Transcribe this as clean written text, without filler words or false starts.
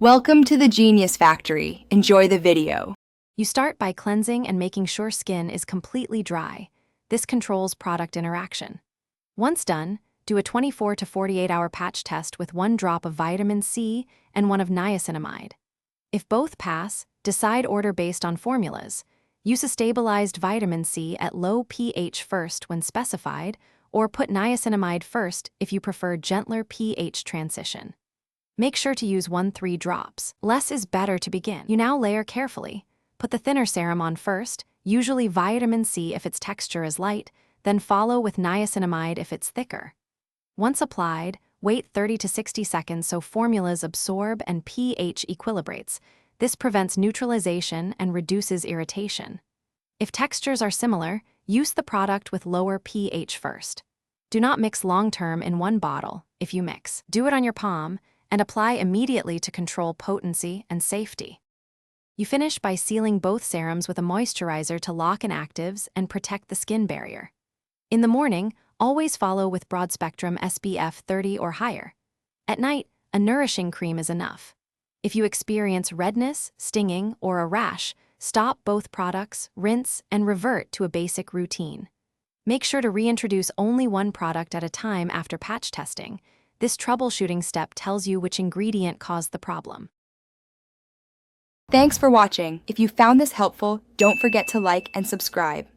Welcome to the Genius Factory. Enjoy the video. You start by cleansing and making sure skin is completely dry. This controls product interaction. Once done, do a 24 to 48-hour patch test with 1 drop of vitamin C and 1 of niacinamide. If both pass, decide order based on formulas. Use a stabilized vitamin C at low pH first when specified, or put niacinamide first if you prefer gentler pH transition. Make sure to use 1-3 drops. Less is better to begin. You now layer carefully. Put the thinner serum on first, usually vitamin C if its texture is light, then follow with niacinamide if it's thicker. Once applied, wait 30 to 60 seconds so formulas absorb and pH equilibrates. This prevents neutralization and reduces irritation. If textures are similar, use the product with lower pH first. Do not mix long-term in one bottle. If you mix, do it on your palm and apply immediately to control potency and safety. You finish by sealing both serums with a moisturizer to lock in actives and protect the skin barrier. In the morning, always follow with broad-spectrum SPF 30 or higher. At night, a nourishing cream is enough. If you experience redness, stinging, or a rash, stop both products, rinse, and revert to a basic routine. Make sure to reintroduce only one product at a time after patch testing. This troubleshooting step tells you which ingredient caused the problem. Thanks for watching. If you found this helpful, don't forget to like and subscribe.